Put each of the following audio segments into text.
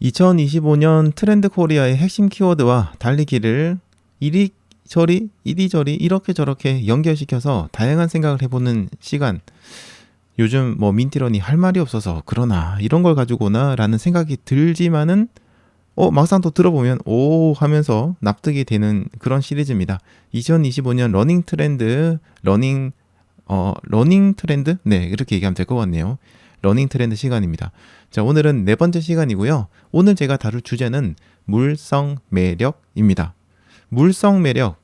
2025년 트렌드 코리아의 핵심 키워드와 달리기를 이리저리 이렇게 저렇게 연결시켜서 다양한 생각을 해보는 시간. 요즘 뭐 민티런이 할 말이 없어서 그러나 이런 걸 가지고 오나 라는 생각이 들지만은 막상 또 들어보면 오 하면서 납득이 되는 그런 시리즈입니다. 2025년 러닝 트렌드? 네, 이렇게 얘기하면 될 것 같네요. 러닝 트렌드 시간입니다. 자, 오늘은 네 번째 시간이고요. 오늘 제가 다룰 주제는 물성 매력입니다. 물성 매력,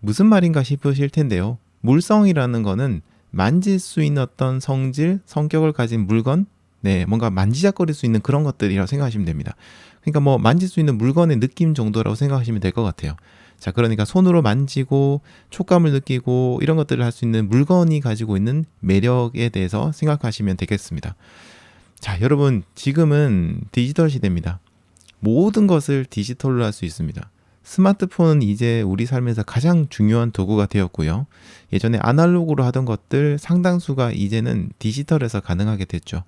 무슨 말인가 싶으실 텐데요. 물성이라는 거는 만질 수 있는 어떤 성질, 성격을 가진 물건, 네, 뭔가 만지작거릴 수 있는 그런 것들이라고 생각하시면 됩니다. 그러니까 뭐 만질 수 있는 물건의 느낌 정도라고 생각하시면 될 것 같아요. 자, 그러니까 손으로 만지고 촉감을 느끼고 이런 것들을 할 수 있는 물건이 가지고 있는 매력에 대해서 생각하시면 되겠습니다. 자, 여러분, 지금은 디지털 시대입니다. 모든 것을 디지털로 할 수 있습니다. 스마트폰은 이제 우리 삶에서 가장 중요한 도구가 되었고요. 예전에 아날로그로 하던 것들 상당수가 이제는 디지털에서 가능하게 됐죠.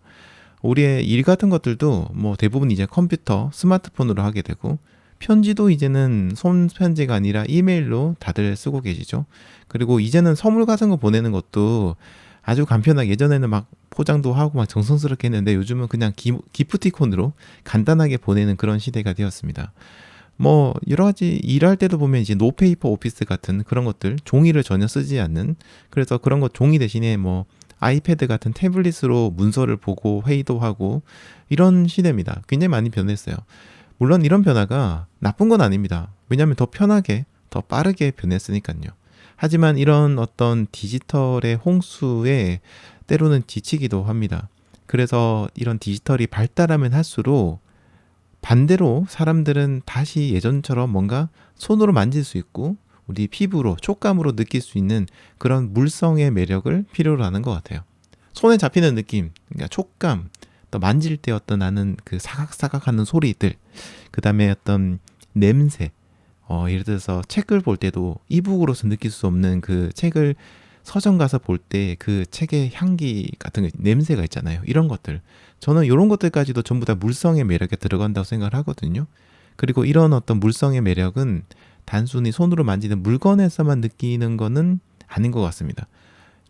우리의 일 같은 것들도 뭐 대부분 이제 컴퓨터, 스마트폰으로 하게 되고, 편지도 이제는 손편지가 아니라 이메일로 다들 쓰고 계시죠. 그리고 이제는 선물 같은 거 보내는 것도 아주 간편하게, 예전에는 막 포장도 하고 막 정성스럽게 했는데 요즘은 그냥 기프티콘으로 간단하게 보내는 그런 시대가 되었습니다. 뭐 여러 가지 일할 때도 보면 이제 노페이퍼 오피스 같은 그런 것들, 종이를 전혀 쓰지 않는, 그래서 그런 것 종이 대신에 뭐 아이패드 같은 태블릿으로 문서를 보고 회의도 하고 이런 시대입니다. 굉장히 많이 변했어요. 물론 이런 변화가 나쁜 건 아닙니다. 왜냐하면 더 편하게, 더 빠르게 변했으니까요. 하지만 이런 어떤 디지털의 홍수에 때로는 지치기도 합니다. 그래서 이런 디지털이 발달하면 할수록 반대로 사람들은 다시 예전처럼 뭔가 손으로 만질 수 있고 우리 피부로, 촉감으로 느낄 수 있는 그런 물성의 매력을 필요로 하는 것 같아요. 손에 잡히는 느낌, 그러니까 촉감, 또 만질 때 어떤 나는 그 사각사각 하는 소리들, 그 다음에 어떤 냄새, 예를 들어서 책을 볼 때도 이북으로서 느낄 수 없는 그 책을 서점 가서 볼 때 그 책의 향기 같은 냄새가 있잖아요. 이런 것들. 저는 이런 것들까지도 전부 다 물성의 매력에 들어간다고 생각을 하거든요. 그리고 이런 어떤 물성의 매력은 단순히 손으로 만지는 물건에서만 느끼는 거는 아닌 것 같습니다.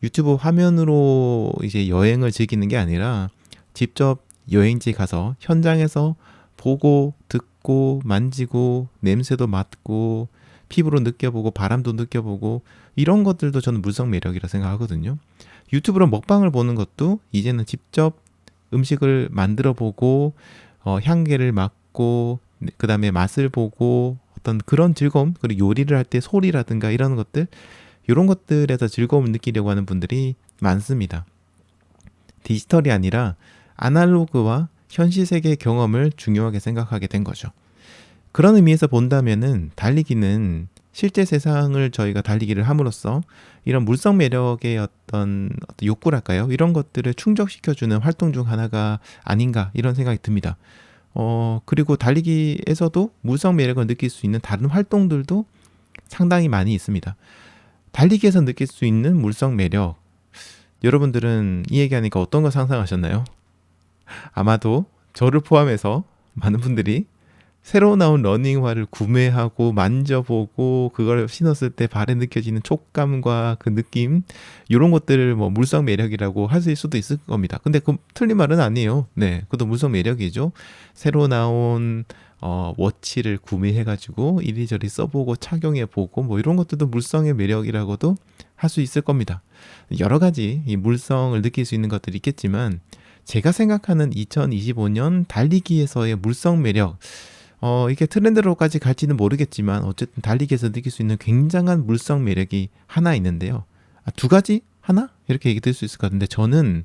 유튜브 화면으로 이제 여행을 즐기는 게 아니라 직접 여행지 가서 현장에서 보고 듣고 만지고 냄새도 맡고 피부로 느껴보고 바람도 느껴보고 이런 것들도 저는 물성 매력이라 생각하거든요. 유튜브로 먹방을 보는 것도 이제는 직접 음식을 만들어 보고 향기를 맡고 그 다음에 맛을 보고 어떤 그런 즐거움, 그리고 요리를 할 때 소리라든가 이런 것들, 이런 것들에서 즐거움을 느끼려고 하는 분들이 많습니다. 디지털이 아니라 아날로그와 현실 세계의 경험을 중요하게 생각하게 된 거죠. 그런 의미에서 본다면은 달리기는 실제 세상을 저희가 달리기를 함으로써 이런 물성 매력의 어떤 욕구랄까요? 이런 것들을 충족시켜주는 활동 중 하나가 아닌가 이런 생각이 듭니다. 그리고 달리기에서도 물성 매력을 느낄 수 있는 다른 활동들도 상당히 많이 있습니다. 달리기에서 느낄 수 있는 물성 매력, 여러분들은 이 얘기하니까 어떤 거 상상하셨나요? 아마도 저를 포함해서 많은 분들이 새로 나온 러닝화를 구매하고 만져보고 그걸 신었을 때 발에 느껴지는 촉감과 그 느낌, 이런 것들을 뭐 물성 매력이라고 하실 수도 있을 겁니다. 근데 그 틀린 말은 아니에요. 네, 그것도 물성 매력이죠. 새로 나온 워치를 구매해가지고 이리저리 써보고 착용해보고 뭐 이런 것들도 물성의 매력이라고도 할 수 있을 겁니다. 여러 가지 이 물성을 느낄 수 있는 것들이 있겠지만 제가 생각하는 2025년 달리기에서의 물성 매력, 이게 트렌드로까지 갈지는 모르겠지만 어쨌든 달리기에서 느낄 수 있는 굉장한 물성 매력이 하나 있는데요. 두 가지? 하나? 이렇게 얘기 드릴 수 있을 것 같은데 저는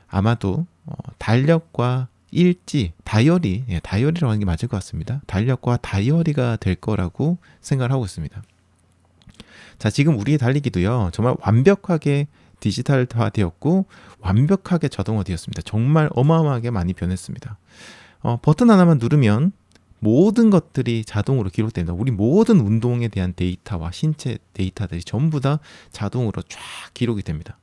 아마도 달력과 일지, 다이어리, 다이어리라고 하는 게 맞을 것 같습니다. 달력과 다이어리가 될 거라고 생각을 하고 있습니다. 자, 지금 우리의 달리기도요, 정말 완벽하게 디지털화 되었고 완벽하게 자동화 되었습니다. 정말 어마어마하게 많이 변했습니다. 버튼 하나만 누르면 모든 것들이 자동으로 기록됩니다. 우리 모든 운동에 대한 데이터와 신체 데이터들이 전부 다 자동으로 쫙 기록이 됩니다.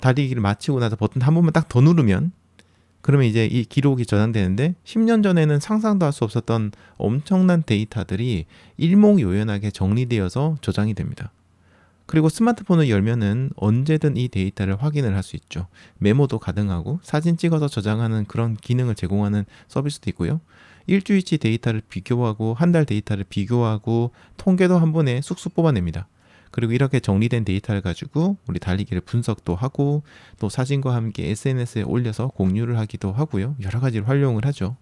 달리기를 마치고 나서 버튼 한 번만 딱 더 누르면 그러면 이제 이 기록이 저장되는데 10년 전에는 상상도 할 수 없었던 엄청난 데이터들이 일목요연하게 정리되어서 저장이 됩니다. 그리고 스마트폰을 열면은 언제든 이 데이터를 확인을 할 수 있죠. 메모도 가능하고 사진 찍어서 저장하는 그런 기능을 제공하는 서비스도 있고요. 일주일치 데이터를 비교하고 한 달 데이터를 비교하고 통계도 한 번에 쑥쑥 뽑아냅니다. 그리고 이렇게 정리된 데이터를 가지고 우리 달리기를 분석도 하고 또 사진과 함께 SNS에 올려서 공유를 하기도 하고요. 여러 가지로 활용을 하죠.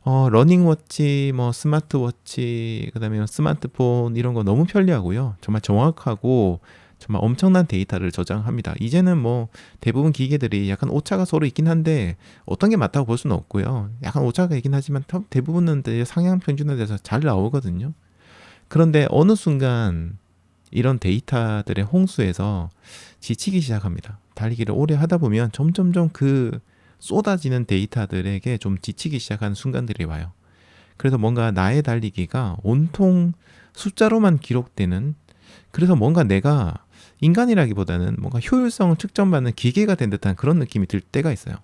러닝워치, 뭐 스마트워치, 그다음에 스마트폰 이런 거 너무 편리하고요. 정말 정확하고 정말 엄청난 데이터를 저장합니다. 이제는 뭐 대부분 기계들이 약간 오차가 서로 있긴 한데 어떤 게 맞다고 볼 수는 없고요. 약간 오차가 있긴 하지만 대부분은 상향 평준화돼서 잘 나오거든요. 그런데 어느 순간 이런 데이터들의 홍수에서 지치기 시작합니다. 달리기를 오래 하다 보면 점점점 그 쏟아지는 데이터들에게 좀 지치기 시작하는 순간들이 와요. 그래서 뭔가 나의 달리기가 온통 숫자로만 기록되는, 그래서 뭔가 내가 인간이라기보다는 뭔가 효율성을 측정받는 기계가 된 듯한 그런 느낌이 들 때가 있어요.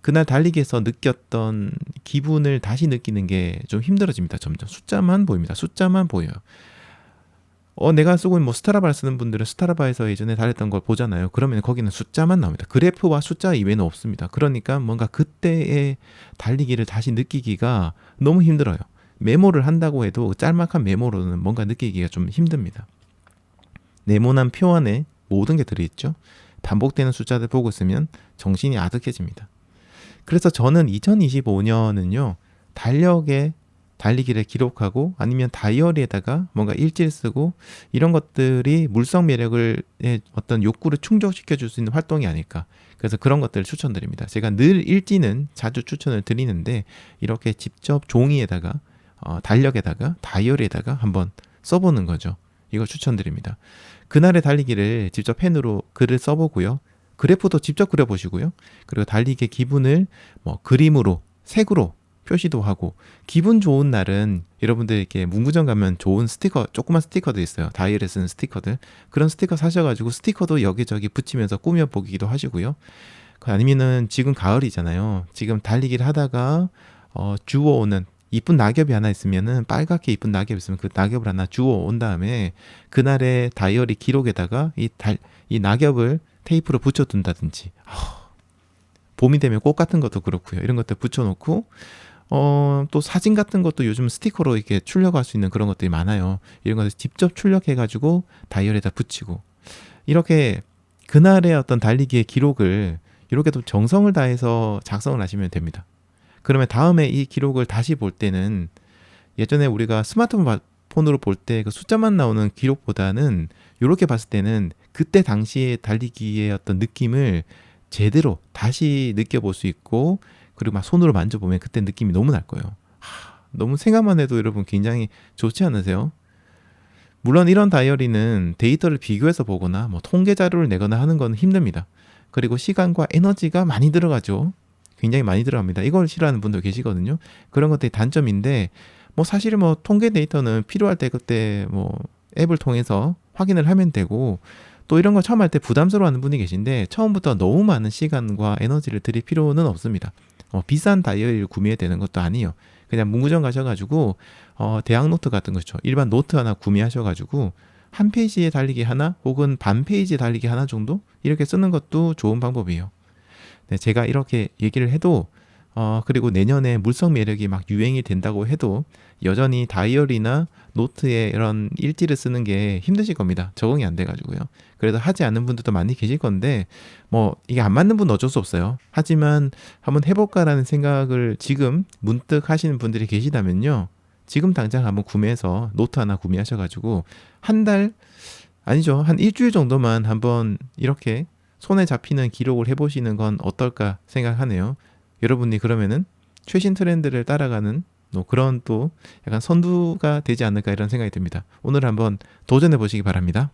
그날 달리기에서 느꼈던 기분을 다시 느끼는 게 좀 힘들어집니다. 점점 숫자만 보입니다. 숫자만 보여요. 내가 쓰고 있는 뭐 스타라바를 쓰는 분들은 스타라바에서 예전에 달렸던 걸 보잖아요. 그러면 거기는 숫자만 나옵니다. 그래프와 숫자 이외에는 없습니다. 그러니까 뭔가 그때의 달리기를 다시 느끼기가 너무 힘들어요. 메모를 한다고 해도 짤막한 메모로는 뭔가 느끼기가 좀 힘듭니다. 네모난 표 안에 모든 게 들어있죠. 반복되는 숫자들 보고 있으면 정신이 아득해집니다. 그래서 저는 2025년은요, 달리기를 기록하고 아니면 다이어리에다가 뭔가 일지를 쓰고 이런 것들이 물성 매력을 어떤 욕구를 충족시켜 줄 수 있는 활동이 아닐까. 그래서 그런 것들을 추천드립니다. 제가 늘 일지는 자주 추천을 드리는데 이렇게 직접 종이에다가 달력에다가 다이어리에다가 한번 써보는 거죠. 이걸 추천드립니다. 그날의 달리기를 직접 펜으로 글을 써보고요. 그래프도 직접 그려보시고요. 그리고 달리기의 기분을 뭐 그림으로, 색으로 표시도 하고, 기분 좋은 날은 여러분들 이렇게 문구점 가면 좋은 스티커, 조그만 스티커도 있어요. 다이어리에 쓰는 스티커들. 그런 스티커 사셔가지고 스티커도 여기저기 붙이면서 꾸며보기도 하시고요. 아니면은 지금 가을이잖아요. 지금 달리기를 하다가 주워오는 이쁜 낙엽이 하나 있으면은, 빨갛게 이쁜 낙엽이 있으면 그 낙엽을 하나 주워온 다음에 그날의 다이어리 기록에다가 이 낙엽을 테이프로 붙여둔다든지, 봄이 되면 꽃 같은 것도 그렇고요. 이런 것들 붙여놓고 또 사진 같은 것도 요즘 스티커로 이렇게 출력할 수 있는 그런 것들이 많아요. 이런 것을 직접 출력해가지고 다이어리에다 붙이고, 이렇게 그날의 어떤 달리기의 기록을 이렇게 또 정성을 다해서 작성을 하시면 됩니다. 그러면 다음에 이 기록을 다시 볼 때는 예전에 우리가 스마트폰으로 볼 때 그 숫자만 나오는 기록보다는 이렇게 봤을 때는 그때 당시의 달리기의 어떤 느낌을 제대로 다시 느껴볼 수 있고, 그리고 막 손으로 만져보면 그때 느낌이 너무 날 거예요. 너무 생각만 해도 여러분 굉장히 좋지 않으세요? 물론 이런 다이어리는 데이터를 비교해서 보거나 뭐 통계 자료를 내거나 하는 건 힘듭니다. 그리고 시간과 에너지가 많이 들어가죠. 굉장히 많이 들어갑니다. 이걸 싫어하는 분도 계시거든요. 그런 것들이 단점인데, 뭐 사실은 뭐 통계 데이터는 필요할 때 그때 뭐 앱을 통해서 확인을 하면 되고, 또 이런 거 처음 할 때 부담스러워하는 분이 계신데 처음부터 너무 많은 시간과 에너지를 들일 필요는 없습니다. 비싼 다이어리를 구매해야 되는 것도 아니에요. 그냥 문구점 가셔가지고 대학 노트 같은 거죠. 일반 노트 하나 구매하셔가지고 한 페이지에 달리기 하나 혹은 반 페이지에 달리기 하나 정도 이렇게 쓰는 것도 좋은 방법이에요. 네, 제가 이렇게 얘기를 해도 그리고 내년에 물성 매력이 막 유행이 된다고 해도 여전히 다이어리나 노트에 이런 일지를 쓰는 게 힘드실 겁니다. 적응이 안 돼가지고요. 그래도 하지 않는 분들도 많이 계실 건데 뭐 이게 안 맞는 분은 어쩔 수 없어요. 하지만 한번 해볼까라는 생각을 지금 문득 하시는 분들이 계시다면요, 지금 당장 한번 구매해서 노트 하나 구매하셔가지고 한 달, 아니죠, 한 일주일 정도만 한번 이렇게 손에 잡히는 기록을 해보시는 건 어떨까 생각하네요. 여러분이 그러면은 최신 트렌드를 따라가는 그런 또 약간 선두가 되지 않을까 이런 생각이 듭니다. 오늘 한번 도전해 보시기 바랍니다.